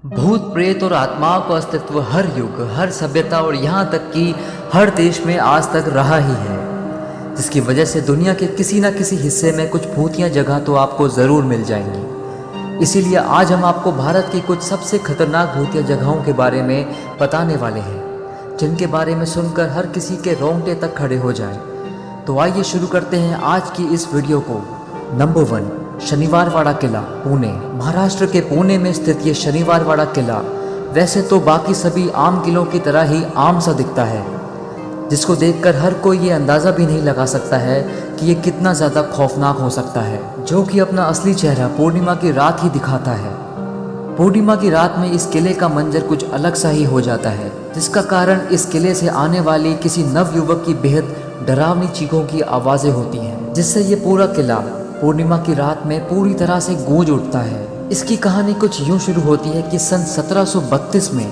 भूत प्रेत और आत्माओं का अस्तित्व हर युग, हर सभ्यता और यहाँ तक कि हर देश में आज तक रहा ही है, जिसकी वजह से दुनिया के किसी न किसी हिस्से में कुछ भूतिया जगह तो आपको ज़रूर मिल जाएंगी। इसीलिए आज हम आपको भारत की कुछ सबसे खतरनाक भूतिया जगहों के बारे में बताने वाले हैं, जिनके बारे में सुनकर हर किसी के रोंगटे तक खड़े हो जाएं। तो आइए शुरू करते हैं आज की इस वीडियो को। नंबर 1, शनिवारवाड़ा किला, पुणे। महाराष्ट्र के पुणे में स्थित ये शनिवारवाड़ा किला वैसे तो बाकी सभी आम किलों की तरह ही आम सा दिखता है, जिसको देखकर हर कोई ये अंदाज़ा भी नहीं लगा सकता है कि ये कितना ज़्यादा खौफनाक हो सकता है, जो कि अपना असली चेहरा पूर्णिमा की रात ही दिखाता है। पूर्णिमा की रात में इस किले का मंजर कुछ अलग सा ही हो जाता है, जिसका कारण इस किले से आने वाली किसी नवयुवक की बेहद डरावनी चीखों की आवाज़ें होती हैं, जिससे ये पूरा किला पूर्णिमा की रात में पूरी तरह से गूंज उठता है। इसकी कहानी कुछ यूं शुरू होती है कि सन 1732 में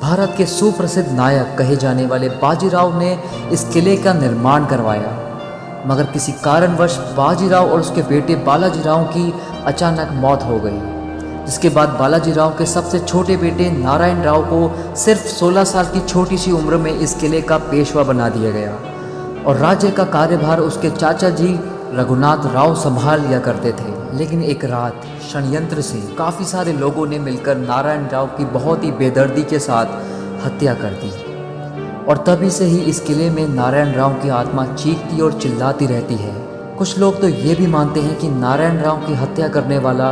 भारत के सुप्रसिद्ध नायक कहे जाने वाले बाजीराव ने इस किले का निर्माण करवाया, मगर किसी कारणवश बाजीराव और उसके बेटे बालाजीराव की अचानक मौत हो गई, जिसके बाद बालाजीराव के सबसे छोटे बेटे नारायण राव को सिर्फ 16 साल की छोटी सी उम्र में इस किले का पेशवा बना दिया गया और राज्य का कार्यभार उसके चाचा जी रघुनाथ राव संभाल लिया करते थे। लेकिन एक रात षड्यंत्र से काफ़ी सारे लोगों ने मिलकर नारायण राव की बहुत ही बेदर्दी के साथ हत्या कर दी और तभी से ही इस किले में नारायण राव की आत्मा चीखती और चिल्लाती रहती है। कुछ लोग तो ये भी मानते हैं कि नारायण राव की हत्या करने वाला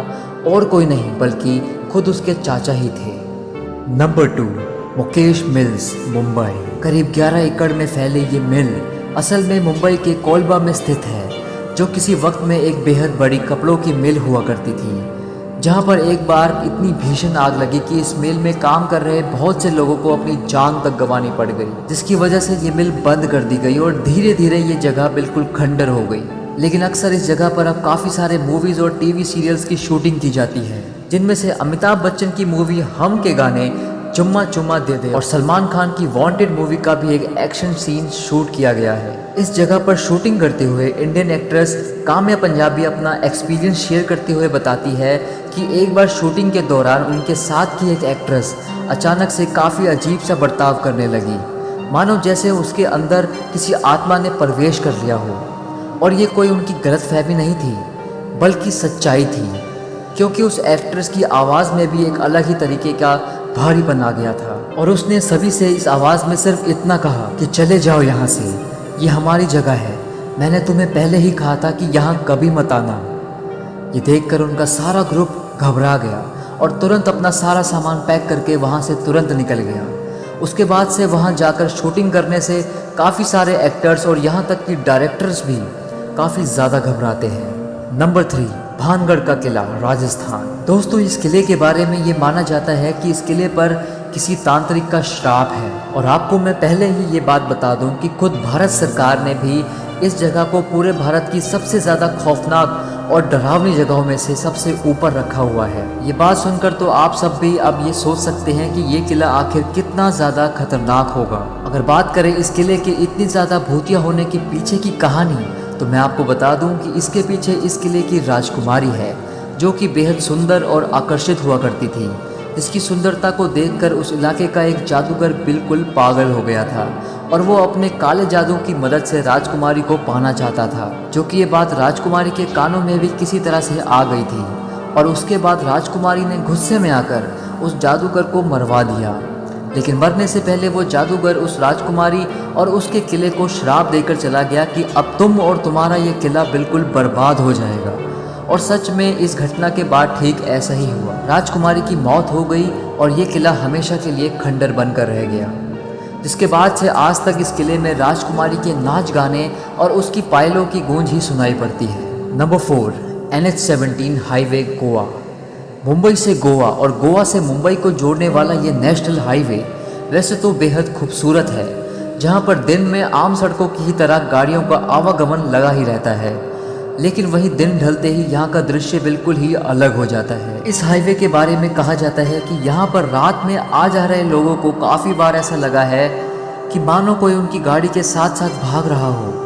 और कोई नहीं बल्कि खुद उसके चाचा ही थे। Number 2, Mukesh mills, Mumbai. करीब 11 एकड़ में फैले ये मिल असल में मुंबई के कोलबा में स्थित है, जो किसी वक्त में एक बेहद बड़ी कपड़ों की मिल हुआ करती थी, जहां पर एक बार इतनी भीषण आग लगी कि इस मिल में काम कर रहे बहुत से लोगों को अपनी जान तक गंवानी पड़ गई, जिसकी वजह से ये मिल बंद कर दी गई और धीरे धीरे ये जगह बिल्कुल खंडर हो गई। लेकिन अक्सर इस जगह पर अब काफ़ी सारे मूवीज़ और टीवी सीरियल्स की शूटिंग की जाती है, जिनमें से अमिताभ बच्चन की मूवी हम के गाने चुम्मा चुम्मा दे दे और सलमान खान की वांटेड मूवी का भी एक एक्शन सीन शूट किया गया है। इस जगह पर शूटिंग करते हुए इंडियन एक्ट्रेस काम्या पंजाबी अपना एक्सपीरियंस शेयर करते हुए बताती है कि एक बार शूटिंग के दौरान उनके साथ की एक एक्ट्रेस अचानक से काफ़ी अजीब सा बर्ताव करने लगी, मानो जैसे उसके अंदर किसी आत्मा ने प्रवेश कर लिया हो। और ये कोई उनकी गलतफहमी नहीं थी बल्कि सच्चाई थी, क्योंकि उस एक्ट्रेस की आवाज़ में भी एक अलग ही तरीके का भारीपन आ गया था और उसने सभी से इस आवाज़ में सिर्फ इतना कहा कि चले जाओ यहाँ से, ये हमारी जगह है, मैंने तुम्हें पहले ही कहा था कि यहाँ कभी मत आना। ये देखकर उनका सारा ग्रुप घबरा गया और तुरंत अपना सारा सामान पैक करके वहाँ से तुरंत निकल गया। उसके बाद से वहाँ जाकर शूटिंग करने से काफ़ी सारे एक्टर्स और यहाँ तक कि डायरेक्टर्स भी काफ़ी ज़्यादा घबराते हैं। नंबर 3, भानगढ़ का किला, राजस्थान। दोस्तों, इस किले के बारे में ये माना जाता है कि इस किले पर किसी तांत्रिक का श्राप है और आपको मैं पहले ही ये बात बता दूं कि खुद भारत सरकार ने भी इस जगह को पूरे भारत की सबसे ज़्यादा खौफनाक और डरावनी जगहों में से सबसे ऊपर रखा हुआ है। ये बात सुनकर तो आप सब भी अब ये सोच सकते हैं कि ये किला आखिर कितना ज़्यादा खतरनाक होगा। अगर बात करें इस किले के इतनी ज़्यादा भूतिया होने के पीछे की कहानी, तो मैं आपको बता दूं कि इसके पीछे इस किले की राजकुमारी है, जो कि बेहद सुंदर और आकर्षित हुआ करती थी, जिसकी सुंदरता को देखकर उस इलाके का एक जादूगर बिल्कुल पागल हो गया था और वो अपने काले जादू की मदद से राजकुमारी को पाना चाहता था, जो कि ये बात राजकुमारी के कानों में भी किसी तरह से आ गई थी और उसके बाद राजकुमारी ने गुस्से में आकर उस जादूगर को मरवा दिया। लेकिन मरने से पहले वो जादूगर उस राजकुमारी और उसके किले को श्राप देकर चला गया कि अब तुम और तुम्हारा ये किला बिल्कुल बर्बाद हो जाएगा। और सच में इस घटना के बाद ठीक ऐसा ही हुआ। राजकुमारी की मौत हो गई और ये किला हमेशा के लिए खंडर बनकर रह गया, जिसके बाद से आज तक इस किले में राजकुमारी के नाच गाने और उसकी पायलों की गूंज ही सुनाई पड़ती है। Number 4, NH-17 highway, Goa. Mumbai से गोवा और गोवा से मुंबई को जोड़ने वाला ये नेशनल हाईवे वैसे तो बेहद खूबसूरत है, जहां पर दिन में आम सड़कों की ही तरह गाड़ियों का आवागमन लगा ही रहता है, लेकिन वहीं दिन ढलते ही यहाँ का दृश्य बिल्कुल ही अलग हो जाता है। इस हाईवे के बारे में कहा जाता है कि यहाँ पर रात में आ जा रहे लोगों को काफ़ी बार ऐसा लगा है कि मानो कोई उनकी गाड़ी के साथ साथ भाग रहा हो।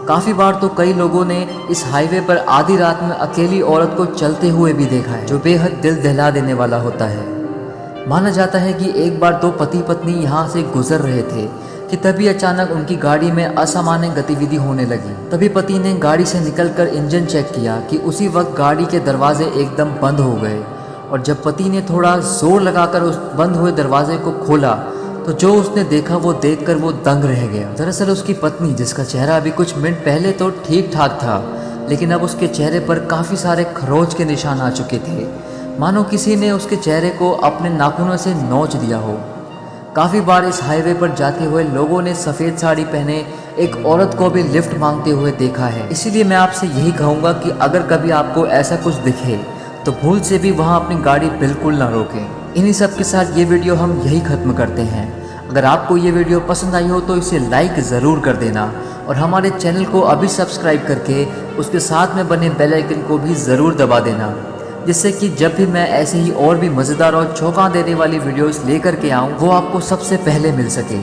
काफ़ी बार तो कई लोगों ने इस हाईवे पर आधी रात में अकेली औरत को चलते हुए भी देखा है, जो बेहद दिल दहला देने वाला होता है। माना जाता है कि एक बार दो पति पत्नी यहाँ से गुजर रहे थे कि तभी अचानक उनकी गाड़ी में असामान्य गतिविधि होने लगी। तभी पति ने गाड़ी से निकलकर इंजन चेक किया कि उसी वक्त गाड़ी के दरवाजे एकदम बंद हो गए, और जब पति ने थोड़ा जोर लगाकर उस बंद हुए दरवाजे को खोला तो जो उसने देखा वो देखकर वो दंग रह गया। दरअसल उसकी पत्नी, जिसका चेहरा अभी कुछ मिनट पहले तो ठीक ठाक था, लेकिन अब उसके चेहरे पर काफ़ी सारे खरोच के निशान आ चुके थे, मानो किसी ने उसके चेहरे को अपने नाखूनों से नोच दिया हो। काफ़ी बार इस हाईवे पर जाते हुए लोगों ने सफ़ेद साड़ी पहने एक औरत को भी लिफ्ट मांगते हुए देखा है। इसीलिए मैं आपसे यही कहूँगा कि अगर कभी आपको ऐसा कुछ दिखे तो भूल से भी वहाँ अपनी गाड़ी बिल्कुल ना रोकें। इन्हीं सब के साथ ये वीडियो हम यही ख़त्म करते हैं। अगर आपको ये वीडियो पसंद आई हो तो इसे लाइक ज़रूर कर देना, और हमारे चैनल को अभी सब्सक्राइब करके उसके साथ में बने बेल आइकन को भी ज़रूर दबा देना, जिससे कि जब भी मैं ऐसे ही और भी मज़ेदार और चौंका देने वाली वीडियोस लेकर के आऊँ वो आपको सबसे पहले मिल सके।